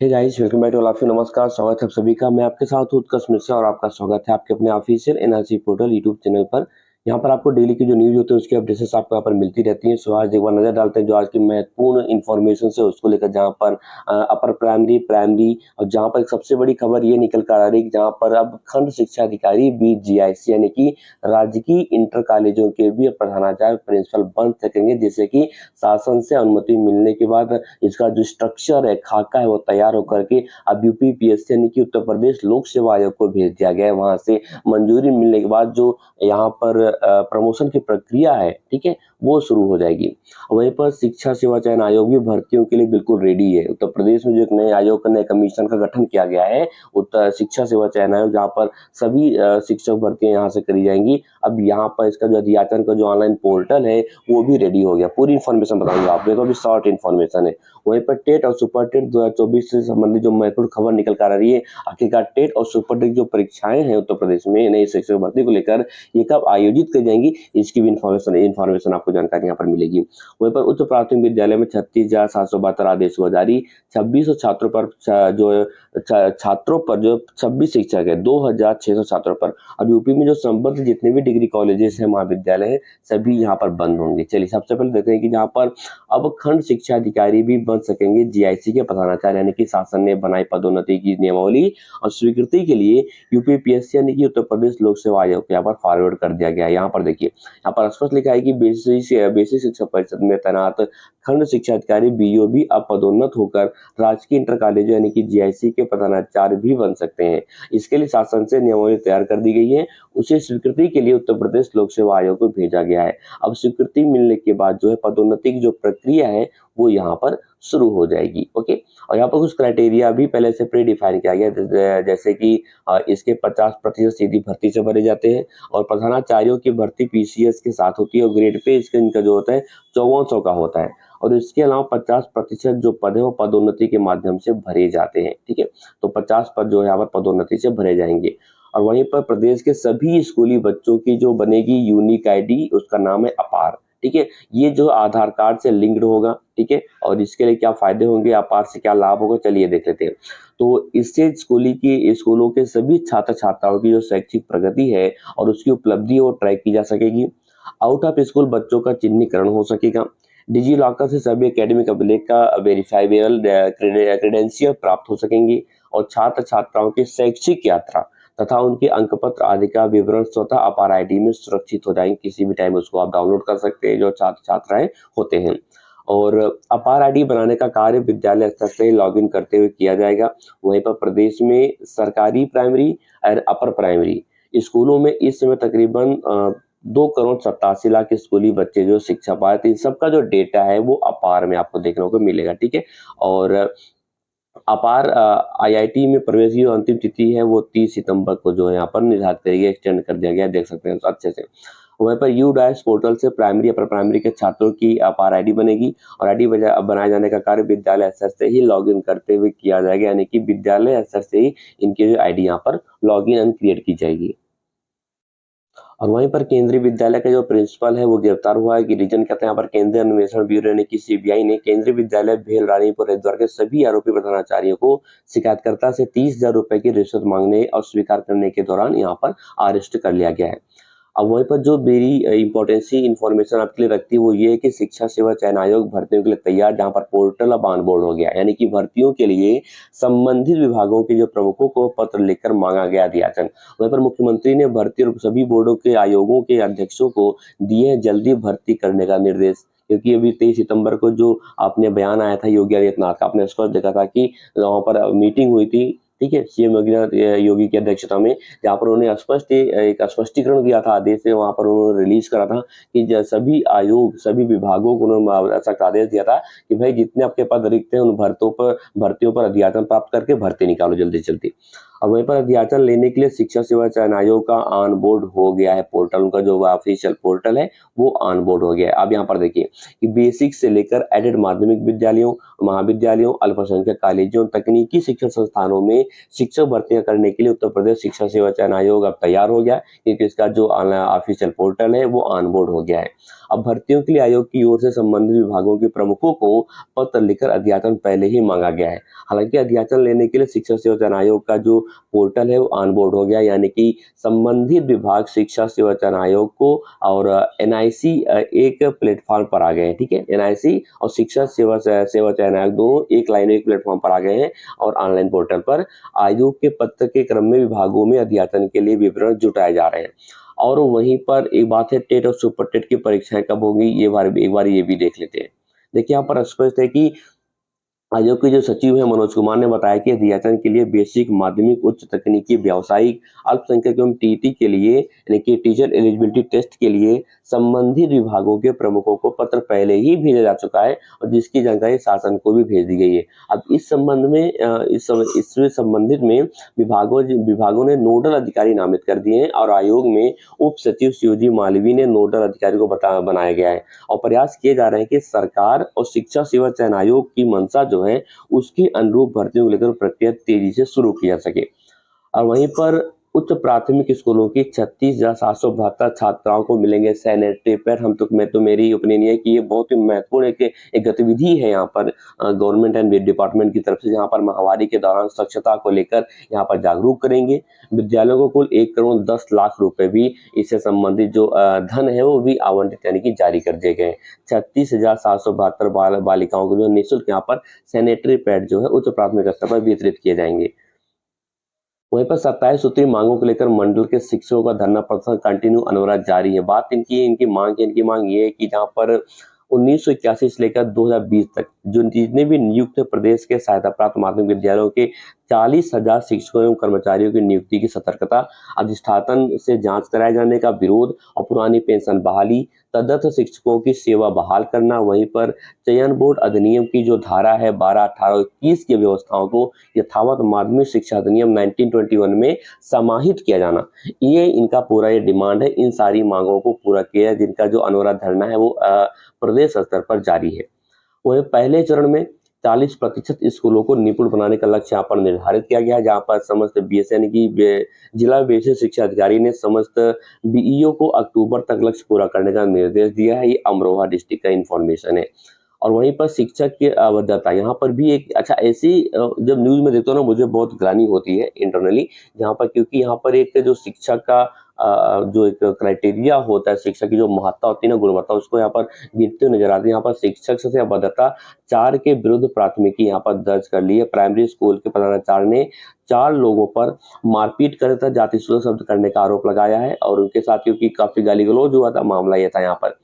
Hey guys, welcome back to all of you. नमस्कार, स्वागत है आप सभी का। मैं आपके साथ हूं उत्कर्ष मिश्रा और आपका स्वागत है आपके अपने official NRC portal YouTube channel पर। यहाँ पर आपको डेली की जो न्यूज होती है उसकी अपडेट्स आपको यहाँ पर मिलती रहती हैं। सो आज एक बार नजर डालते हैं जो आज की महत्वपूर्ण इन्फॉर्मेशन है उसको लेकर, जहाँ पर अपर प्राइमरी प्राइमरी और जहाँ पर एक सबसे बड़ी खबर ये निकल कर आ रही है कि जहाँ पर अब खंड शिक्षा अधिकारी भी जीआईसी यानी कि राजकीय इंटर कॉलेजों के भी अब प्रधानाचार्य प्रिंसिपल बन सकेंगे, जिससे कि शासन से अनुमति मिलने के बाद इसका जो स्ट्रक्चर है, खाका है, वो तैयार होकर के अब यूपीपीएससी यानी कि उत्तर प्रदेश लोक सेवा आयोग को भेज दिया गया है। वहां से मंजूरी मिलने के बाद जो यहाँ पर प्रमोशन की प्रक्रिया है, ठीक है, वो शुरू हो जाएगी। वहीं पर शिक्षा सेवा चयन आयोग भी भर्तियों के लिए बिल्कुल रेडी है। उत्तर प्रदेश में जो एक नए आयोग का, नए कमीशन का गठन किया गया है, उत्तर शिक्षा सेवा चयन आयोग, जहाँ पर सभी शिक्षक भर्तियां यहाँ से करी जाएंगी। अब यहाँ पर इसका जो अध्याचन का जो ऑनलाइन पोर्टल है वो भी रेडी हो गया। पूरी इन्फॉर्मेशन बताऊंगा आपको, अभी शॉर्ट इन्फॉर्मेशन है। वहीं पर टेट और सुपर टेट 2024 से संबंधित जो महत्वपूर्ण खबर निकल कर आ रही है, आखिरकार टेट और सुपर टेट जो परीक्षाएं हैं उत्तर प्रदेश में नई शिक्षक भर्ती को लेकर, ये कब आयोजित की जाएंगी, इसकी भी इन्फॉर्मेशन आपको जानकारी यहाँ पर मिलेगी। वहीं पर उच्च प्राथमिक विद्यालय में 36,772 आदेश हुआ जारी। 2600 छात्रों पर जो छात्रों पर जो 26 शिक्षक है, 2,600 छात्रों पर। अब यूपी में जो संबद्ध जितने भी डिग्री कॉलेजेस हैं, महाविद्यालय हैं, सभी यहाँ पर बंद होंगे। चलिए सबसे पहले देखते हैं कि जहाँ पर अब खंड शिक्षा अधिकारी भी बन सकेंगे जीआईसी के प्रधानाचार्य, यानी कि शासन ने बनाई पदोन्नति की नियमावली और स्वीकृति के लिए यूपीपीएससी यानी कि उत्तर प्रदेश लोक सेवा आयोग को यहाँ पर फॉरवर्ड कर दिया गया है। यहाँ पर देखिए, यहाँ पर स्पष्ट लिखा है कि बेसिक शिक्षा परिषद में तैनात खंड शिक्षा अधिकारी बीओ भी अब पदोन्नत होकर राजकीय इंटर कॉलेज यानी कि जीआईसी के प्रधानाचार्य भी बन सकते हैं। इसके लिए शासन से नियमावली तैयार कर दी गई है। उसे स्वीकृति के लिए उत्तर प्रदेश लोक सेवा आयोग को भेजा गया है। अब स्वीकृति मिलने के बाद जो है पदोन्नति की जो प्रक्रिया है वो यहाँ पर शुरू हो जाएगी। ओके, और यहाँ पर कुछ क्राइटेरिया भी पहले से प्री डिफाइन किया गया, जैसे कि इसके 50% सीधी भर्ती से भरे जाते हैं और प्रधानाचार्यों की भर्ती पीसीएस के साथ होती है और ग्रेड पे इसका इनका जो होता है 5400 का होता है। और इसके अलावा 50% जो पद है वो पदोन्नति के माध्यम से भरे जाते हैं। ठीक है, तो 50 पद जो है यहाँ पर पदोन्नति से भरे जाएंगे। और वहीं पर प्रदेश के सभी स्कूली बच्चों की जो बनेगी यूनिक आईडी, उसका नाम है अपार। ठीक है, ये जो आधार कार्ड से लिंक्ड होगा। ठीक है, और इसके लिए क्या फायदे होंगे, अपार से क्या लाभ होगा, चलिए देख लेते हैं। तो इससे स्कूलों के सभी छात्र छात्राओं की जो शैक्षिक प्रगति है और उसकी उपलब्धि वो ट्रैक की जा सकेगी। आउट ऑफ स्कूल बच्चों का चिन्हीकरण हो सकेगा। डिजी लॉकर से सभी एकेडमिक अभिलेख का वेरीफाइबल क्रेडेंशियल प्राप्त हो सकेंगी। और छात्र छात्राओं की शैक्षिक यात्रा तथा उनके अंक पत्र आदि का विवरण स्वतः अपार आईडी में सुरक्षित हो जाएंगे। किसी भी टाइम उसको आप डाउनलोड कर सकते हैं, जो छात्र छात्राएं होते हैं। और अपार आईडी बनाने का कार्य विद्यालय स्तर से लॉगिन करते हुए किया जाएगा। वहीं पर प्रदेश में सरकारी प्राइमरी और अपर प्राइमरी स्कूलों में इस समय तकरीबन 2,87,00,000 स्कूली बच्चे जो शिक्षा पाए, इन सबका जो डेटा है वो अपार में आपको देखने को मिलेगा। ठीक है, और अपार आईआईटी में प्रवेश की जो अंतिम तिथि है वो 30 सितंबर को जो है यहाँ पर निर्धारित करी गई, एक्सटेंड कर दिया गया, देख सकते हैं अच्छे से। वहीं पर यू डाइस पोर्टल से प्राइमरी अपर प्राइमरी के छात्रों की अपार आईडी बनेगी और आईडी बनाए जाने का कार्य विद्यालय स्तर से ही लॉगिन करते हुए किया जाएगा, यानी कि विद्यालय स्तर से ही इनकी जो आईडी यहाँ पर लॉगिन एंड क्रिएट की जाएगी। और वहीं पर केंद्रीय विद्यालय का जो प्रिंसिपल है वो गिरफ्तार हुआ है। कि रीजन कहते हैं यहाँ पर केंद्रीय अन्वेषण ब्यूरो यानी कि सीबीआई ने केंद्रीय विद्यालय भेल रानीपुर हरिद्वार के सभी आरोपी प्रधानाचार्यों को शिकायतकर्ता से 30,000 रुपए की रिश्वत मांगने और स्वीकार करने के दौरान यहाँ पर अरेस्ट कर लिया गया है। अब वहीं पर जो मेरी इम्पोर्टेंसी इन्फॉर्मेशन आपके लिए रखती है वो ये है कि शिक्षा सेवा चयन आयोग भर्तियों के लिए तैयार, जहां पर पोर्टल अब ऑन बोर्ड हो गया, यानी कि भर्तियों के लिए संबंधित विभागों के जो प्रमुखों को पत्र लिखकर मांगा गया अध्याचन। वहीं पर मुख्यमंत्री ने भर्ती और सभी बोर्डों के आयोगों के अध्यक्षों को दिए जल्दी भर्ती करने का निर्देश। क्योंकि अभी 23 सितंबर को जो आपने बयान आया था योगी आदित्यनाथ का, आपने स्पष्ट देखा था कि वहां पर मीटिंग हुई थी, ठीक है, सीएम योगी की अध्यक्षता में, जहाँ पर उन्होंने एक स्पष्टीकरण दिया था, आदेश से वहां पर उन्होंने रिलीज करा था कि सभी आयोग सभी विभागों को उन्होंने ऐसा आदेश दिया था कि भाई जितने आपके पद रिक्त हैं उन भर्तियों पर अध्याचन प्राप्त करके भर्ती निकालो जल्दी से जल्दी। और वहीं पर अध्याचन लेने के लिए शिक्षा सेवा चयन आयोग का ऑन बोर्ड हो गया है पोर्टल, उनका जो ऑफिशियल पोर्टल है वो ऑन बोर्ड हो गया है। अब यहाँ पर देखिए कि बेसिक से लेकर एडेड माध्यमिक विद्यालयों, महाविद्यालयों, अल्पसंख्यक कॉलेजों, तकनीकी शिक्षण संस्थानों में शिक्षक भर्तियां करने के लिए उत्तर प्रदेश शिक्षा सेवा चयन आयोग अब तैयार हो गया है, क्योंकि इसका जो ऑफिशियल पोर्टल है वो ऑन बोर्ड हो गया है। अब भर्तियों के लिए आयोग की ओर से संबंधित विभागों के प्रमुखों को पत्र लिखकर अध्याचन पहले ही मांगा गया है। हालांकि अध्याचन लेने के लिए शिक्षक सेवा चयन आयोग का जो पोर्टल है वो ऑनबोर्ड हो गया, यानी कि संबंधित विभाग शिक्षा सेवा चयन आयोग को और एनआईसी एक प्लेटफॉर्म पर आ गए हैं। ठीक है, एनआईसी और शिक्षा सेवा सेवा चयन आयोग दोनों एक लाइन एक प्लेटफॉर्म पर आ गए हैं और ऑनलाइन पोर्टल पर आयोग के पत्र के क्रम में विभागों में अध्याचन के लिए विवरण जुटाए जा रहे हैं। और वहीं पर एक बात है, टेट और सुपर टेट की परीक्षाएं कब होंगी, एक बार ये भी देख लेते हैं। देखिए, यहाँ पर स्पष्ट है कि आयोग के जो सचिव हैं मनोज कुमार ने बताया कि अध्याचन के लिए बेसिक, माध्यमिक, उच्च तकनीकी, व्यावसायिक, अल्पसंख्यक एवं टीटी के लिए यानी कि टीचर एलिजिबिलिटी टेस्ट के लिए संबंधित विभागों के प्रमुखों को पत्र पहले ही भेजा जा चुका है और जिसकी जानकारी शासन को भी भेज दी गई है। अब इस संबंध में इससे संबंधित में विभागों ने नोडल अधिकारी नामित कर दिए हैं और आयोग में उप सचिव शिवजी मालवी ने नोडल अधिकारी को बनाया गया है और प्रयास किए जा रहे हैं कि सरकार और शिक्षा सेवा चयन आयोग की मंशा जो है उसके अनुरूप भर्तियों को लेकर प्रक्रिया तेजी से शुरू की जा सके। और वहीं पर उच्च प्राथमिक स्कूलों की 36,772 छात्राओं को मिलेंगे सैनिटरी पैड। मैं तो मेरी ओपिनियन है कि ये बहुत ही महत्वपूर्ण एक गतिविधि है यहाँ पर गवर्नमेंट एंड डिपार्टमेंट की तरफ से, जहाँ पर महामारी के दौरान स्वच्छता को लेकर यहाँ पर जागरूक करेंगे। विद्यालयों को कुल 1,10,00,000 रुपए भी इससे संबंधित जो धन है वो भी आवंटित यानी कि जारी कर दिए गए। 36,772 बालिकाओं को जो निःशुल्क यहाँ पर सैनिटरी पैड जो है उच्च प्राथमिक स्तर पर वितरित किए जाएंगे। वहीं पर 27 सूत्री मांगों को लेकर मंडल के शिक्षकों का धरना प्रदर्शन कंटिन्यू अनवरत जारी है। बात इनकी मांग ये है कि जहां पर 1981 से लेकर 2020 तक जो जितने भी नियुक्त प्रदेश के सहायता प्राप्त माध्यमिक विद्यालयों के 40,000 शिक्षकों एवं कर्मचारियों की नियुक्ति की सतर्कता, अधिष्ठातन से जांच कराए जाने का विरोध और पुरानी पेंशन बहाली, तदर्थ शिक्षकों की सेवा बहाल करना, वहीं पर चयन बोर्ड अधिनियम की जो धारा है 12, 18, 21 की व्यवस्थाओं को यथावत माध्यमिक शिक्षा अधिनियम 1921 में समाहित किया जाना, ये इनका पूरा ये डिमांड है। इन सारी मांगों को पूरा किया है, जिनका जो अनवरत धरना है वो प्रदेश स्तर पर जारी है। वहीं पहले चरण में 40% स्कूलों को निपुण बनाने का लक्ष्य यहाँ पर निर्धारित किया गया है, जहाँ पर समस्त बीएसएन की जिला बेसिक शिक्षा अधिकारी ने समस्त बीईओ को अक्टूबर तक लक्ष्य पूरा करने का निर्देश दिया है। ये अमरोहा डिस्ट्रिक्ट का इंफॉर्मेशन है। और वहीं पर शिक्षक की अवध्यता, यहाँ पर भी एक अच्छा ऐसी जब न्यूज में देखता हूँ ना मुझे बहुत ग्लानि होती है इंटरनली, जहाँ पर क्योंकि यहाँ पर एक जो शिक्षक का जो एक क्राइटेरिया होता है, शिक्षक की जो महत्ता होती है ना, गुणवत्ता, उसको यहाँ पर गिरते हुए नजर आती है। यहाँ पर शिक्षक से अभद्रता 4 के विरुद्ध प्राथमिकी यहाँ पर दर्ज कर ली है। प्राइमरी स्कूल के प्रधानाचार्य ने 4 लोगों पर मारपीट कर था, जाति सूचक शब्द करने का आरोप लगाया है और उनके साथियों की काफी गाली गलौज हुआ था, मामला यह था यहाँ पर।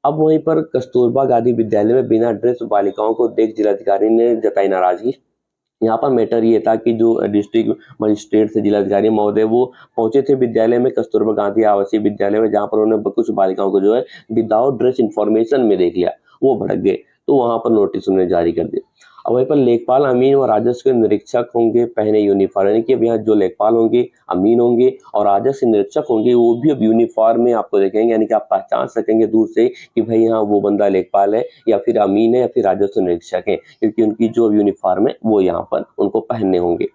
अब वहीं पर कस्तूरबा गांधी विद्यालय में बिना ड्रेस बालिकाओं को देख जिलाधिकारी ने जताई नाराजगी। यहाँ पर मैटर ये था कि जो डिस्ट्रिक्ट मजिस्ट्रेट से जिलाधिकारी महोदय वो पहुंचे थे विद्यालय में, कस्तूरबा गांधी आवासीय विद्यालय में, जहाँ पर उन्होंने कुछ बालिकाओं को जो है विदाउट ड्रेस इंफॉर्मेशन में देख लिया, वो भड़क गए, तो वहां पर नोटिस उन्होंने जारी कर दिया। अब वहीं पर लेखपाल, अमीन और राजस्व के निरीक्षक होंगे पहने यूनिफॉर्म, यानी कि अब यहाँ जो लेखपाल होंगे, अमीन होंगे और राजस्व निरीक्षक होंगे वो भी अब यूनिफॉर्म में आपको देखेंगे, यानी कि आप पहचान सकेंगे दूर से कि भाई यहाँ वो बंदा लेखपाल है या फिर अमीन है या फिर राजस्व निरीक्षक है, क्योंकि उनकी जो यूनिफॉर्म है वो यहाँ पर उनको पहनने होंगे।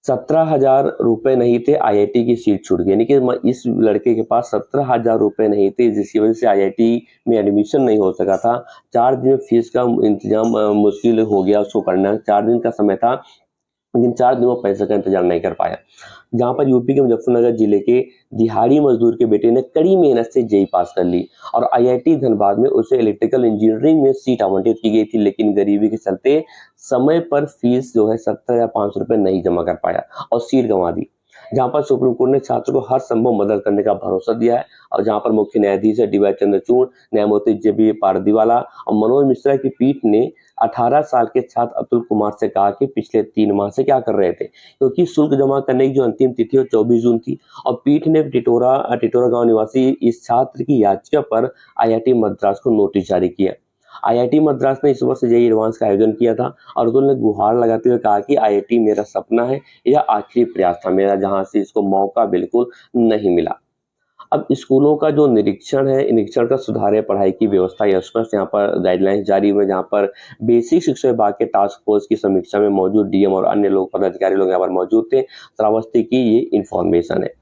17,000 रुपए नहीं थे, आईआईटी की सीट छूट गई, यानी कि इस लड़के के पास 17,000 रुपए नहीं थे, जिसकी वजह से आईआईटी में एडमिशन नहीं हो सका था। 4 दिन में फीस का इंतजाम मुश्किल हो गया उसको करना। 4 दिन का समय था, लेकिन 4 दिन वो पैसे का इंतजाम नहीं कर पाया। जहां पर यूपी के मुजफ्फरनगर जिले के दिहाड़ी मजदूर के बेटे ने कड़ी मेहनत से जेईई पास कर ली और आईआईटी धनबाद में उसे इलेक्ट्रिकल इंजीनियरिंग में सीट आवंटित की गई थी, लेकिन गरीबी के चलते समय पर फीस जो है 17,500 रुपए नहीं जमा कर पाया और सीट गंवा दी। जहां पर सुप्रीम कोर्ट ने छात्र को हर संभव मदद करने का भरोसा दिया है और जहां पर मुख्य न्यायाधीश डीवाई चंद्रचूड़, न्यायमूर्ति जेबी पारदीवाला और मनोज मिश्रा की पीठ ने 18 साल के छात्र अतुल कुमार से कहा कि पिछले 3 माह से क्या कर रहे थे, क्योंकि शुल्क जमा करने की जो अंतिम तिथि वो 24 जून थी और पीठ ने टिटोरा गांव निवासी इस छात्र की याचिका पर आईआईटी मद्रास को नोटिस जारी किया। आईआईटी मद्रास ने इस वर्ष जेईई एडवांस का आयोजन किया था और अतुल ने गुहार लगाते हुए कहा कि आईआईटी मेरा सपना है, यह आखिरी प्रयास था मेरा, जहां से इसको मौका बिल्कुल नहीं मिला। अब स्कूलों का जो निरीक्षण है, निरीक्षण का सुधार है, पढ़ाई की व्यवस्था या स्पष्ट यहाँ पर गाइडलाइंस जारी हुए, जहाँ पर बेसिक शिक्षा विभाग के टास्क फोर्स की समीक्षा में मौजूद डीएम और अन्य लोग पदाधिकारी लोग यहाँ पर मौजूद थे। श्रावस्ती की ये इंफॉर्मेशन है,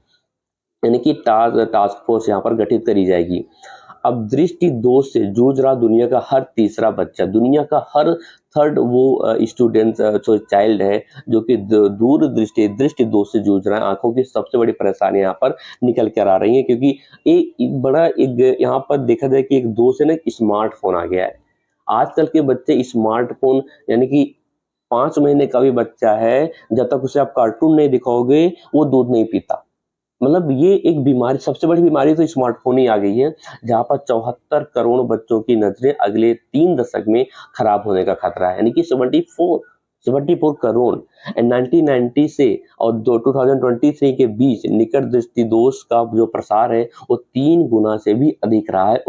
यानी कि टास्क फोर्स यहाँ पर गठित करी जाएगी। अब दृष्टि दोष से जूझ रहा दुनिया का हर तीसरा बच्चा, दुनिया का हर थर्ड वो स्टूडेंट जो चाइल्ड है जो कि दूर दृष्टि दोष से जूझ रहा है। आंखों की सबसे बड़ी परेशानी यहाँ पर निकल कर आ रही है, क्योंकि एक बड़ा एक यहाँ पर देखा जाए कि एक दोष है ना, स्मार्टफोन आ गया है। आजकल के बच्चे स्मार्टफोन, यानी कि 5 महीने का भी बच्चा है, जब तक उसे आप कार्टून नहीं दिखाओगे वो दूध नहीं पीता। मतलब ये एक बीमारी, सबसे बड़ी बीमारी तो स्मार्टफोन ही आ गई है, जहाँ पर 74 करोड़ बच्चों की नजरें अगले 3 दशक में खराब होने का खतरा है, यानी कि 74 करोड़। एंड 1990 से और 2023 के बीच निकट दृष्टि दोष का जो प्रसार है वो 3 गुना से भी अधिक रहा है।